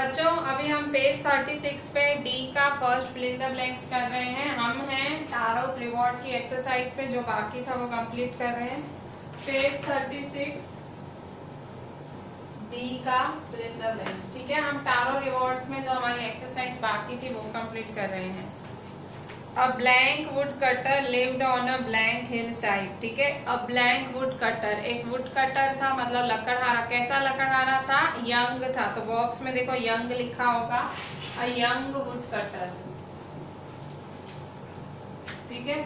बच्चों अभी हम पेज 36 पे डी का first fill in the blanks कर रहे हैं। हम हैं टारोस रिवॉर्ड की एक्सरसाइज पे, जो बाकी था वो कंप्लीट कर रहे हैं। पेज 36 डी का फिल इन द ब्लैंक्स। ठीक है, हम टारो रिवॉर्ड्स में जो हमारी एक्सरसाइज बाकी थी वो कंप्लीट कर रहे हैं। A blank would cutter lived on a blank hill side. ठीक है, अ ब्लैंक वुड कटर, एक वुड कटर था मतलब लकड़हारा। कैसा लकड़हारा था? यंग था। तो बॉक्स में देखो यंग लिखा होगा, अ यंग वुड कटर। ठीक है,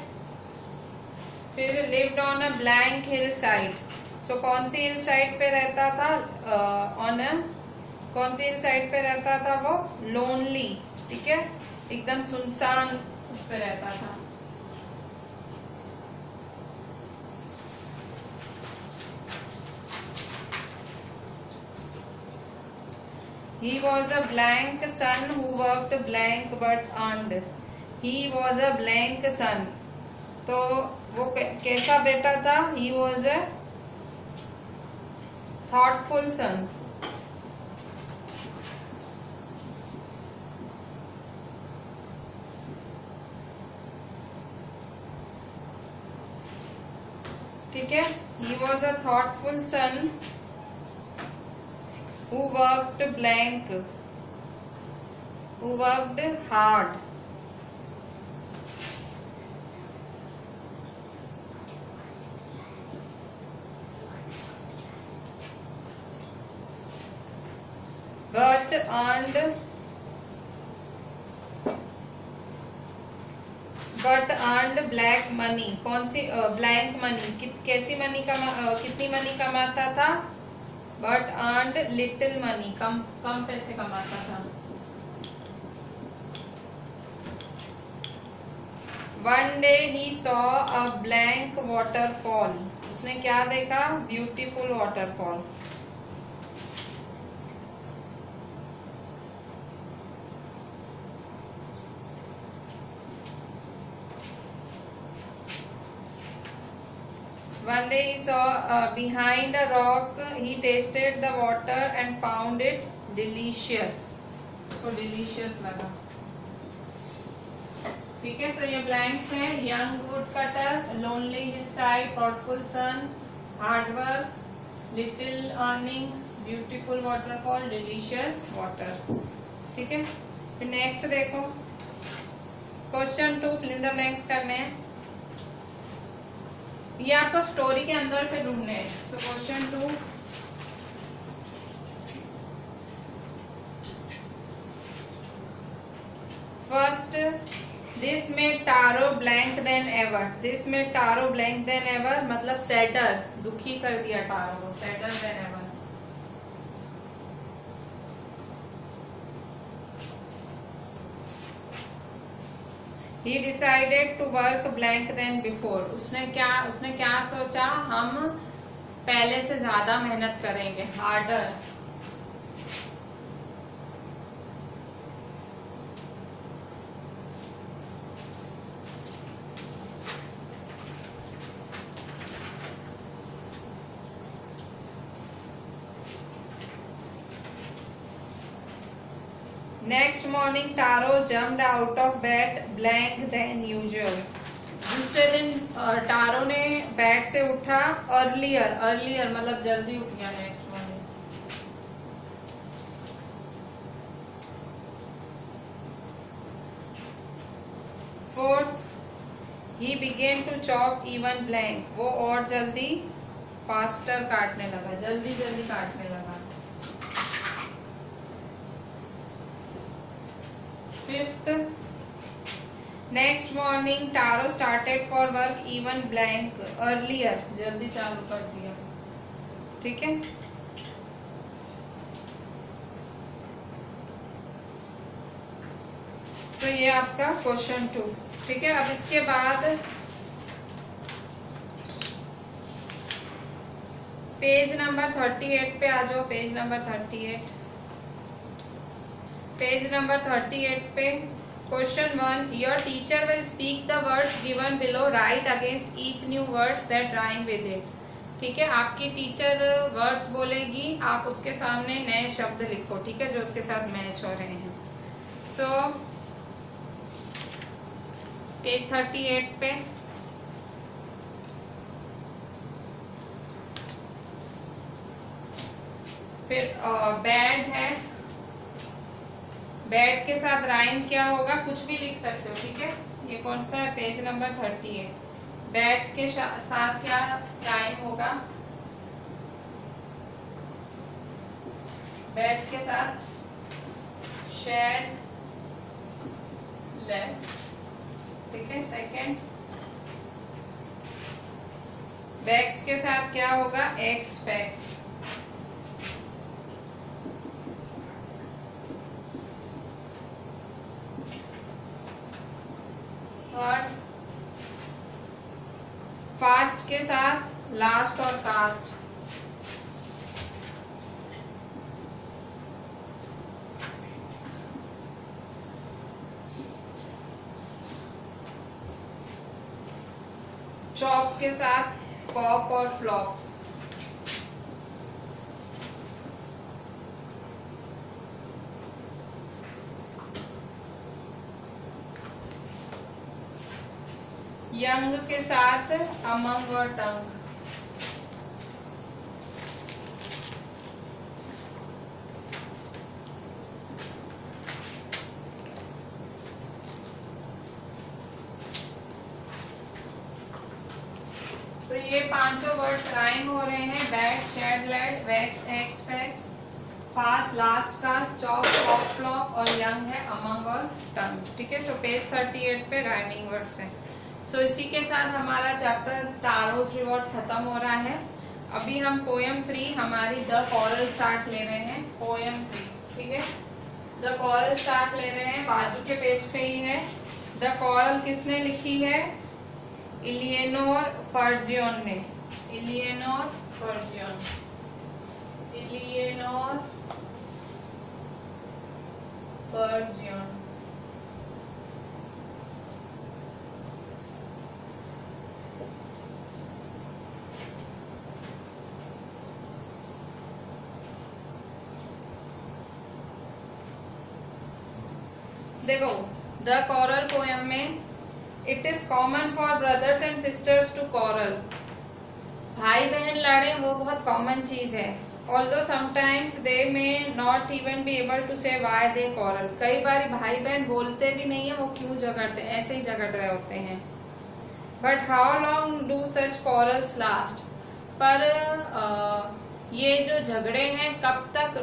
फिर lived on a blank hill side. So कौन सी हिल साइड पे रहता था? कौन सी हिल साइड पे रहता था वो? लोनली। ठीक है, एकदम सुनसान उस पे रहता था। He was a blank son who worked blank but earned. He was a blank son. तो वो कैसा बेटा था? He was a thoughtful son. ठीक है, he was a thoughtful son who worked blank, who worked hard. But earned black money. कौन सी? Blank money. कैसी मनी कितनी मनी कमाता था? बट earned लिटिल मनी, कम पैसे कमाता था। One day he saw a blank waterfall. उसने क्या देखा? Beautiful waterfall. One day he saw behind a rock, he tasted the water and found it delicious. उसको delicious लगा। ठीक है, सो ये ब्लैंक्स हैं। Young wood cutter, lonely hill side, thoughtful son, hard work, little earning, beautiful waterfall, delicious water. ठीक है, फिर next देखो, question 2 fill in the blanks करने हैं। ये आपको स्टोरी के अंदर से ढूंढने हैं। सो क्वेश्चन 2, फर्स्ट, दिस में Taro blank than ever. This में टारो ब्लैंक देन एवर मतलब सैडर, दुखी कर दिया टारो को, sadder than ever. He decided to work blank than before. उसने क्या सोचा? हम पहले से ज्यादा मेहनत करेंगे, harder. Next morning Taro jumped out of bed blank than usual. दूसरे दिन टारो ने बेड से उठा अर्लियर मतलब जल्दी उठ गया next morning. Fourth, he began to chop even blank. वो और जल्दी फास्टर काटने लगा, जल्दी काटने लगा। Fifth, next morning Taro started for work even blank earlier. जल्दी चालू कर दिया। ठीक है, तो ये आपका क्वेश्चन 2। ठीक है, अब इसके बाद पेज नंबर 38 पे आ जाओ। पेज नंबर 38 पे question 1, your teacher will speak the words given below, right against each new words that rhyme with it. ठीक है, आपकी टीचर वर्ड्स बोलेगी, आप उसके सामने नए शब्द लिखो, ठीक है, जो उसके साथ मैच हो रहे हैं। सो पेज 38 पे फिर बैड है, बैड के साथ राइम क्या होगा, कुछ भी लिख सकते हो, ठीक है। ये कौन सा है, पेज नंबर 38। बैड के साथ क्या राइम होगा, बैड के साथ शेड लेड, ठीक है। सेकेंड, बैक्स के साथ क्या होगा, एक्स बैक्स। थर्ड, फास्ट के साथ लास्ट और कास्ट। चॉप के साथ पॉप और फ्लॉप। यंग के साथ अमंग और टंग। तो ये पांचों वर्ड्स राइम हो रहे हैं, bad, shed, led, wax, axe, fax, fast, last, cast, chop, pop, flop और यंग है अमंग और टंग, ठीक है। सो पेज 38 पे राइमिंग वर्ड्स हैं। सो इसी के साथ हमारा चैप्टर तारोस रिवॉर्ड खत्म हो रहा है। अभी हम पोएम 3 हमारी द कॉरल स्टार्ट ले रहे हैं, पोएम 3, ठीक है। द कॉरल स्टार्ट ले रहे हैं, बाजू के पेज पे ही है। द कॉरल किसने लिखी है, इलियनोर फर्जियन ने, इलियनोर फर्जियन, इलियनोर फर्जियन। देखो, द कॉरल पोएम में it is common for brothers and sisters to quarrel. भाई बहन लड़े वो बहुत कॉमन चीज है। Although sometimes they may not even be able to say why they quarrel. कई बार भाई बहन बोलते भी नहीं है वो क्यों झगड़ते, ऐसे ही झगड़ रहे होते हैं। But how long do such corals last. पर ये जो झगड़े हैं कब तक,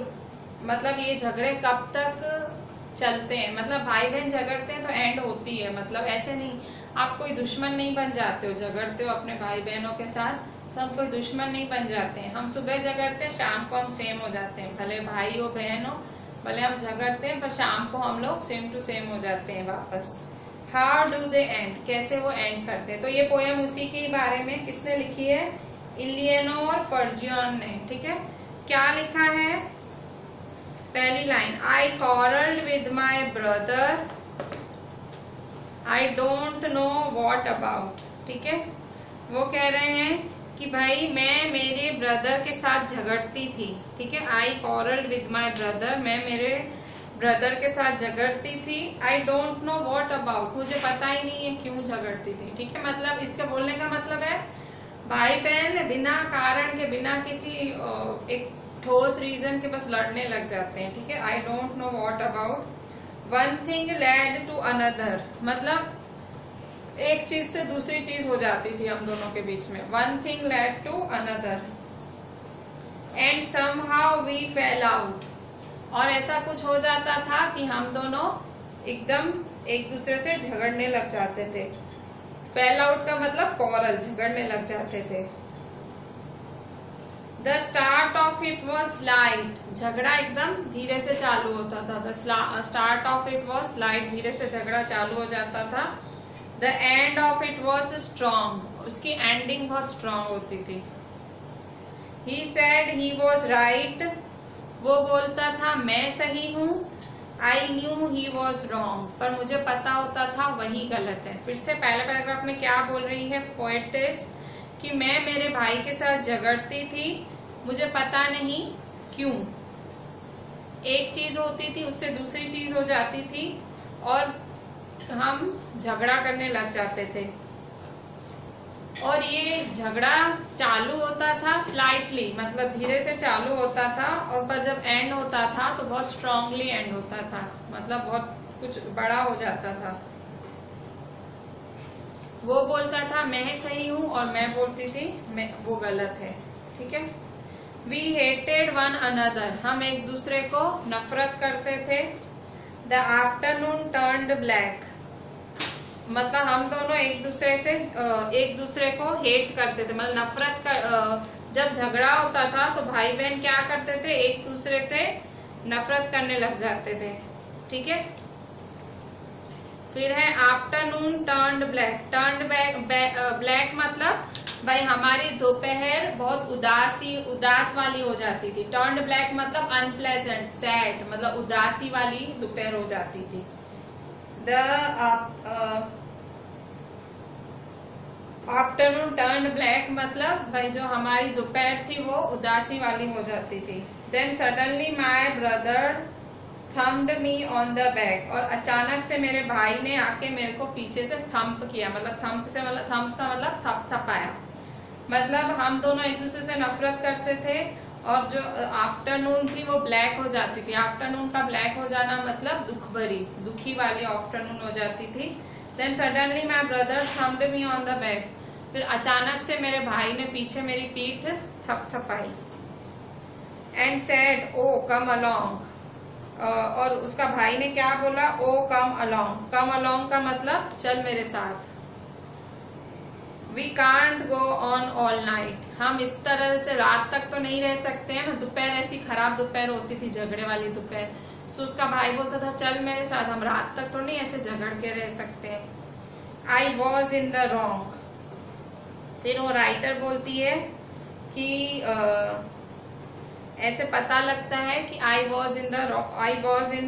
मतलब ये झगड़े कब तक चलते हैं, मतलब भाई बहन झगड़ते हैं तो एंड होती है, मतलब ऐसे नहीं आप कोई दुश्मन नहीं बन जाते हो, झगड़ते हो अपने भाई बहनों के साथ तो हम कोई दुश्मन नहीं बन जाते हैं। हम सुबह झगड़ते हैं, शाम को हम सेम हो जाते हैं, भले भाई हो बहन हो, भले हम झगड़ते हैं पर शाम को हम लोग सेम टू सेम हो जाते हैं वापस। हाउ डू दे एंड, कैसे वो एंड करते हैं। तो ये पोएम उसी के बारे में किसने लिखी है, इलियनोर फर्जियन ने, ठीक है। क्या लिखा है, पहली line, I quarrelled with my brother, I don't know what about, ठीक है। वो कह रहे हैं कि भाई मैं मेरे ब्रदर के साथ झगड़ती थी, ठीक है। आई क्वारल्ड विद माई ब्रदर, मैं मेरे ब्रदर के साथ झगड़ती थी। आई डोंट नो वॉट अबाउट, मुझे पता ही नहीं है क्यों झगड़ती थी, ठीक है। मतलब इसका बोलने का मतलब है भाई बहन बिना कारण के, बिना किसी एक ठोस रीजन के बस लड़ने लग जाते हैं, ठीक है। I don't know what about, one thing led to another, मतलब एक चीज से दूसरी चीज हो जाती थी हम दोनों के बीच में। One thing led to another and somehow we fell out, और ऐसा कुछ हो जाता था कि हम दोनों एकदम एक दूसरे से झगड़ने लग जाते थे। फेल आउट का मतलब कॉरल, झगड़ने लग जाते थे। The start of it was slight, झगड़ा एकदम धीरे से चालू होता था। The start of it was slight, धीरे से झगड़ा चालू हो जाता था। The end of it was strong, उसकी एंडिंग बहुत स्ट्रॉन्ग होती थी। He said he was right, वो बोलता था मैं सही हूँ। I knew he was wrong, पर मुझे पता होता था वही गलत है। फिर से पहले पैराग्राफ में क्या बोल रही है पोएटिस कि मैं मेरे भाई के साथ झगड़ती थी, मुझे पता नहीं क्यों। एक चीज होती थी उससे दूसरी चीज हो जाती थी और हम झगड़ा करने लग जाते थे। और ये झगड़ा चालू होता था स्लाइटली, मतलब धीरे से चालू होता था, और पर जब एंड होता था तो बहुत स्ट्रांगली एंड होता था, मतलब बहुत कुछ बड़ा हो जाता था। वो बोलता था मैं सही हूँ और मैं बोलती थी वो गलत है। ठीक है। वी हेटेड वन अनदर, हम एक दूसरे को नफरत करते थे। द आफ्टरनून टर्न्ड ब्लैक, मतलब हम दोनों एक दूसरे को हेट करते थे, मतलब नफरत कर। जब झगड़ा होता था तो भाई बहन क्या करते थे, एक दूसरे से नफरत करने लग जाते थे। ठीक है। फिर है afternoon turned black. Turned black मतलब भाई हमारी दोपहर बहुत उदास वाली हो जाती थी। टर्न्ड ब्लैक मतलब अनप्लेजेंट, सैड, मतलब उदासी वाली दोपहर हो जाती थी। द आफ्टरनून टर्न्ड ब्लैक मतलब भाई जो हमारी दोपहर थी वो उदासी वाली हो जाती थी। Then suddenly my brother thumped me on the back, और अचानक से मेरे भाई ने आके मेरे को पीछे से थम्प किया, मतलब थम्प से मतलब थम्प का मतलब थपथपाया। मतलब हम दोनों एक दूसरे से नफरत करते थे और जो आफ्टरनून थी वो ब्लैक हो जाती थी। आफ्टरनून का ब्लैक हो जाना मतलब दुखी वाली आफ्टरनून हो जाती थी। Then suddenly my brother thumped me on the back, फिर अचानक से मेरे भाई ने पीछे मेरी पीठ थपथपाई। And said oh come along, और उसका भाई ने क्या बोला, ओ कम अलोंग। कम अलोंग का मतलब चल मेरे साथ। We can't go on all night, हम इस तरह से रात तक तो नहीं रह सकते हैं ना। दोपहर ऐसी खराब दोपहर होती थी, झगड़े वाली दोपहर। तो उसका भाई बोलता था चल मेरे साथ, हम रात तक तो नहीं ऐसे झगड़ के रह सकते। I was in the wrong, फिर वो राइटर बोलती है कि ऐसे पता लगता है कि आई वॉज इन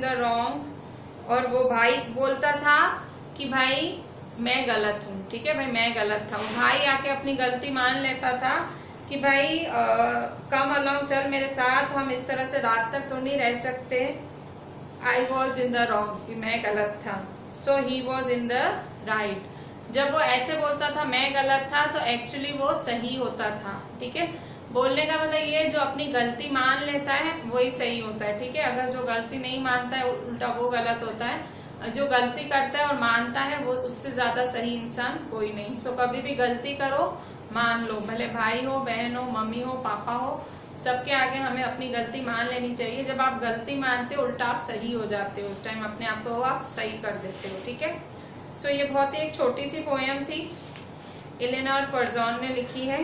द रॉन्ग, और वो भाई बोलता था कि भाई मैं गलत हूँ। ठीक है भाई, मैं गलत था। वो भाई आके अपनी गलती मान लेता था कि भाई कम अलोंग, चल मेरे साथ, हम इस तरह से रात तक तो नहीं रह सकते। I was in the wrong, कि मैं गलत था। So he was in the right. जब वो ऐसे बोलता था मैं गलत था तो एक्चुअली वो सही होता था। ठीक है। बोलने का मतलब ये, जो अपनी गलती मान लेता है वही सही होता है। ठीक है। अगर जो गलती नहीं मानता है उल्टा वो गलत होता है। जो गलती करता है और मानता है वो उससे ज्यादा सही इंसान कोई नहीं। सो कभी भी गलती करो, मान लो, भले भाई हो, बहन हो, मम्मी हो, पापा हो, सबके आगे हमें अपनी गलती मान लेनी चाहिए। जब आप गलती मानते हो उल्टा आप सही हो जाते हो, उस टाइम अपने आप को आप सही कर देते हो। ठीक है। सो ये बहुत ही एक छोटी सी पोयम थी, एलेनोर फर्जॉन ने लिखी है,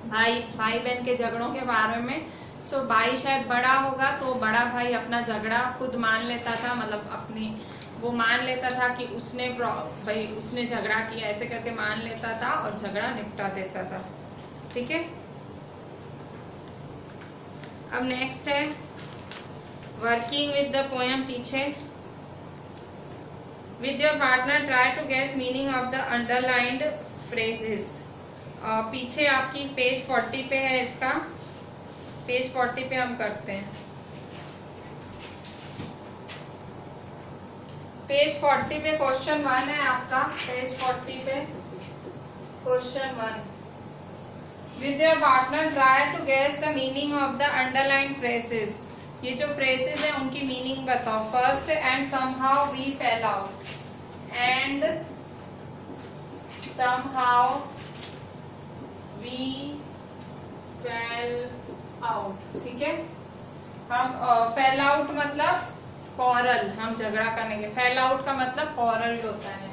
भाई बहन के झगड़ों के बारे में। सो भाई शायद बड़ा होगा तो बड़ा भाई अपना झगड़ा खुद मान लेता था, मतलब अपनी वो मान लेता था कि उसने झगड़ा किया, ऐसे करके मान लेता था और झगड़ा निपटा देता था। ठीक है। अब नेक्स्ट है वर्किंग विद द पोएम। पीछे with your partner try to guess meaning of the underlined phrases. पीछे आपकी पेज 40 पे है, इसका पेज 40 पे हम करते हैं। पेज 40 पे क्वेश्चन 1 है आपका, पेज 40 पे question 1। With your partner try to guess the meaning of the underline phrases. ये जो फ्रेजेस है उनकी मीनिंग बताओ। First, and somehow we fell out, and somehow we fell out. ठीक है। हम फेल आउट मतलब कॉरल, हम झगड़ा करने के। फेल आउट का मतलब कॉरल होता है।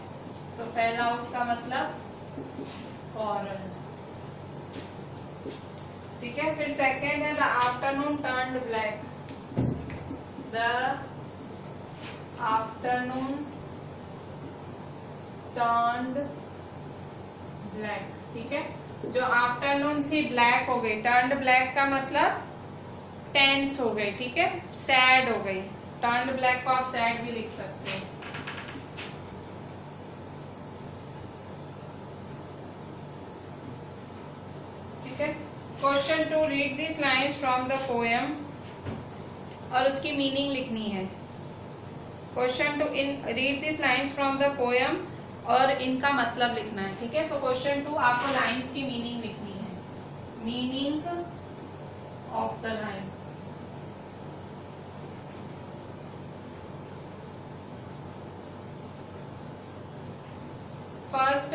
सो फेल आउट का मतलब कॉरल। ठीक है। फिर सेकेंड है the afternoon turned black. The afternoon turned black. ठीक है। जो आफ्टरनून थी ब्लैक हो गई। टर्न्ड ब्लैक का मतलब टेंस हो गई। ठीक है। सैड हो गई। टर्न्ड ब्लैक को आप सैड भी लिख सकते हो। ठीक है। Question 2, read this lines from the poem और उसकी मीनिंग लिखनी है। Question 2, read this lines from the poem और इनका मतलब लिखना है। ठीक है। सो क्वेश्चन 2 आपको लाइन्स की मीनिंग लिखनी है, meaning of the lines. First,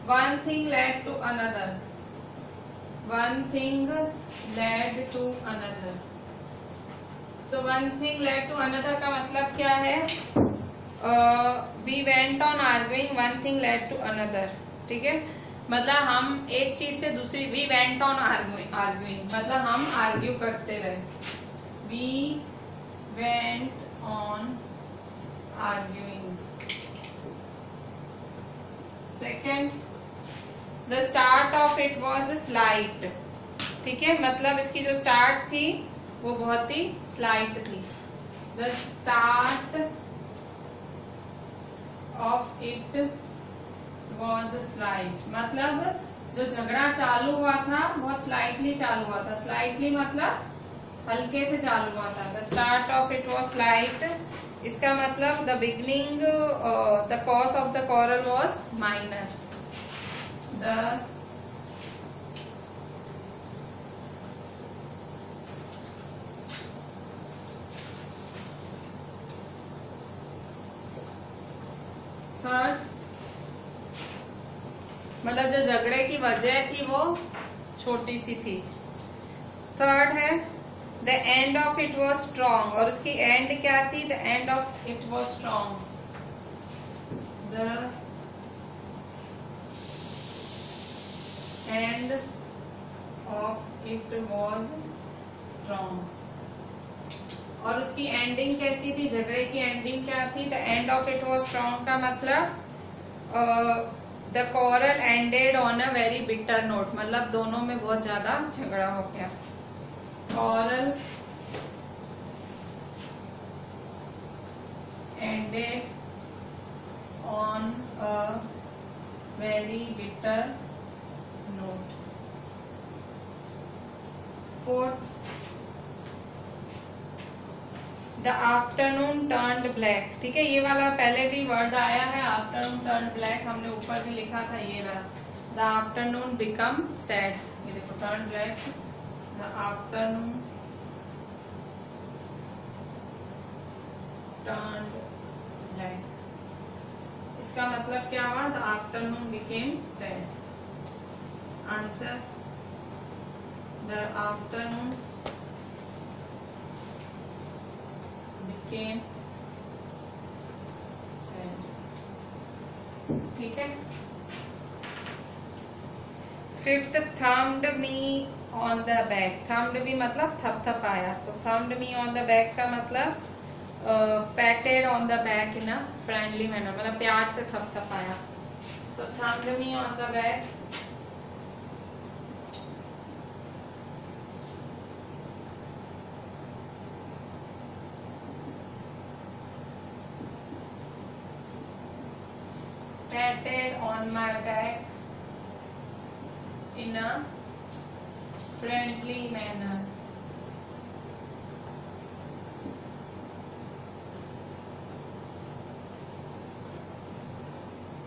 one thing led to another, one thing led to another। so one thing led to another का मतलब क्या है? we went on arguing, one thing led to another। ठीक है, मतलब हम एक चीज से दूसरी, we went on arguing मतलब हम आर्ग्यू करते रहे, we went on arguing। Second, the start of it was slight. ठीक है, मतलब इसकी जो स्टार्ट थी वो बहुत ही स्लाइट थी। The start of it was slight मतलब जो झगड़ा चालू हुआ था बहुत स्लाइटली चालू हुआ था। स्लाइटली मतलब हल्के से चालू हुआ था। The start of it was slight, इसका मतलब the beginning, the cause of the quarrel was minor. The third, मतलब जो झगड़े की वजह थी वो छोटी सी थी। थर्ड है the end of it was strong और उसकी एंड क्या थी? The end of it was strong. The end of it was strong और उसकी एंडिंग कैसी थी? झगड़े की एंडिंग क्या थी? The end of it was strong का मतलब the quarrel ended on a very bitter note, मतलब दोनों में बहुत ज्यादा झगड़ा हो गया। quarrel ended on a very bitter note। Fourth, the afternoon turned black। ठीक है, ये वाला पहले भी वर्ड आया है, afternoon turned black, हमने ऊपर भी लिखा था ये रहा। the afternoon become sad, ये देखो turned black, the afternoon turned black, इसका मतलब क्या हुआ? the afternoon became sad। Answer, the afternoon became sad। ठीक है। Fifth, thumped me on the back. Thumped me मतलब थपथपाया, तो thumped me on the back का मतलब patted on the back in a friendly manner, मतलब प्यार से थपथपाया। So thumped me on the back, patted on my back in a friendly manner।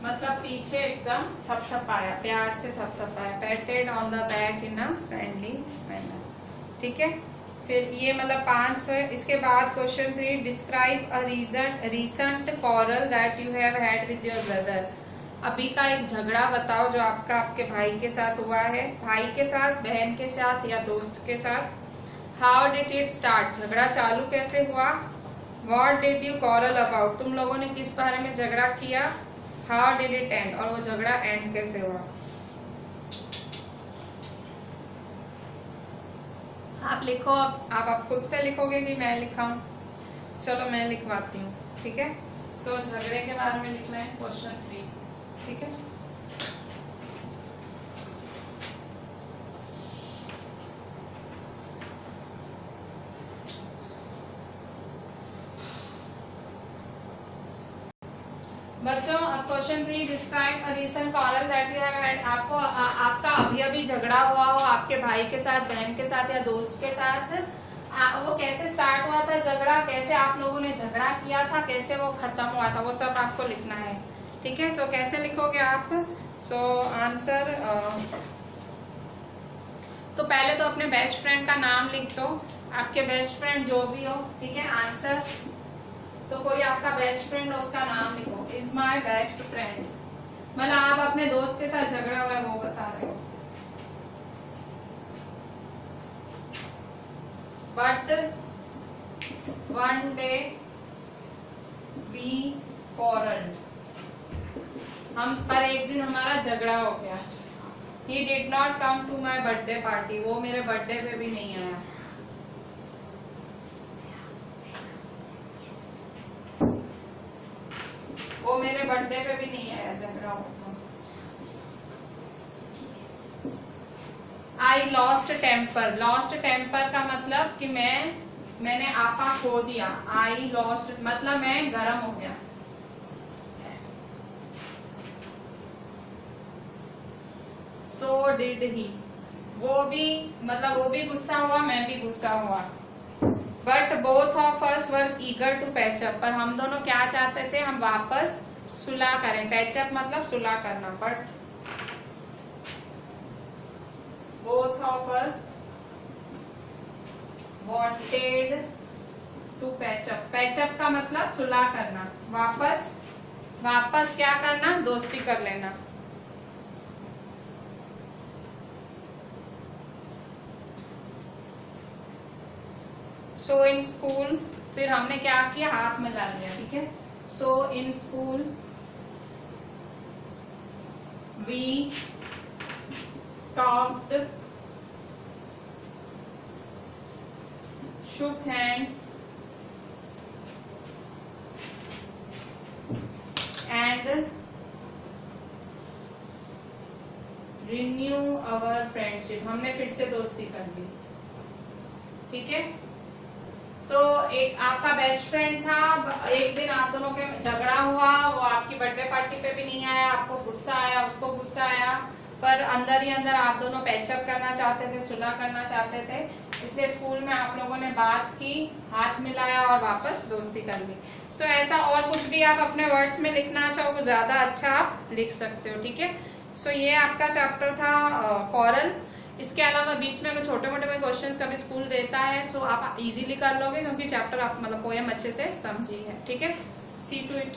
मतलब पीछे एकदम थपथपाया, प्यार से थपथपाया। Patted on the back in a friendly manner. ठीक है, फिर ये मतलब 5 है। इसके बाद question 3, describe a recent quarrel that you have had with your brother. अभी का एक झगड़ा बताओ जो आपका आपके भाई के साथ हुआ है, भाई के साथ, बहन के साथ या दोस्त के साथ। हाउ डिड इट स्टार्ट, झगड़ा चालू कैसे हुआ। What did you quarrel about, तुम लोगों ने किस बारे में झगड़ा किया। हाउ डिड इट एंड, और वो झगड़ा एंड कैसे हुआ। आप लिखो, आप खुद से लिखोगे कि मैं लिखाऊं? चलो मैं लिखवाती हूँ। ठीक है, सो झगड़े के बारे में लिखना है क्वेश्चन 3। ठीक है, बच्चों question 3, describe a recent quarrel that you have had. आपको आपका अभी अभी झगड़ा हुआ हो आपके भाई के साथ, बहन के साथ या दोस्त के साथ, वो कैसे स्टार्ट हुआ था झगड़ा, कैसे आप लोगों ने झगड़ा किया था, कैसे वो खत्म हुआ था, वो सब आपको लिखना है। ठीक है, सो कैसे लिखोगे आप? सो आंसर, तो पहले तो अपने बेस्ट फ्रेंड का नाम लिख दो, आपके बेस्ट फ्रेंड जो भी हो। ठीक है, आंसर तो कोई आपका बेस्ट फ्रेंड हो उसका नाम लिखो, इज माई बेस्ट फ्रेंड। मतलब आप अपने दोस्त के साथ झगड़ा हुआ है वो बता रहे हो। But one day we quarreled, हम पर एक दिन हमारा झगड़ा हो गया। He did not come to my birthday party, वो मेरे बर्थडे पे भी नहीं आया। वो मेरे बर्थडे पे भी नहीं आया, झगड़ा हो। I lost temper, lost temper का मतलब कि मैंने आपा खो दिया। आई लॉस्ट मतलब मैं गरम हो गया। सो डिड ही, वो भी गुस्सा हुआ, मैं भी गुस्सा हुआ। But both of us were eager to patch up, पर हम दोनों क्या चाहते थे, हम वापस सुलह करें। पैचअप मतलब सुलह करना। But both of us wanted to patch up, patch up का मतलब सुलह करना, वापस क्या करना, दोस्ती कर लेना। सो इन स्कूल, फिर हमने क्या किया, हाथ मिला लिया। ठीक है, so in school we talked, shook hands and renew our friendship, हमने फिर से दोस्ती कर ली। ठीक है, तो एक आपका बेस्ट फ्रेंड था, एक दिन आप दोनों के झगड़ा हुआ, वो आपकी बर्थडे पार्टी पे भी नहीं आया, आपको गुस्सा आया, उसको गुस्सा आया, पर अंदर ही अंदर आप दोनों पैचअप करना चाहते थे, सुलह करना चाहते थे, इसलिए स्कूल में आप लोगों ने बात की, हाथ मिलाया और वापस दोस्ती कर ली। सो ऐसा और कुछ भी आप अपने वर्ड्स में लिखना चाहो ज्यादा अच्छा आप लिख सकते हो। ठीक है, सो ये आपका चैप्टर था कॉरल। इसके अलावा बीच में अगर छोटे मोटे कोई क्वेश्चंस कभी स्कूल देता है सो आप इजीली कर लोगे, क्योंकि चैप्टर आप मतलब पोएम अच्छे से समझी है। ठीक है, सी टू इट।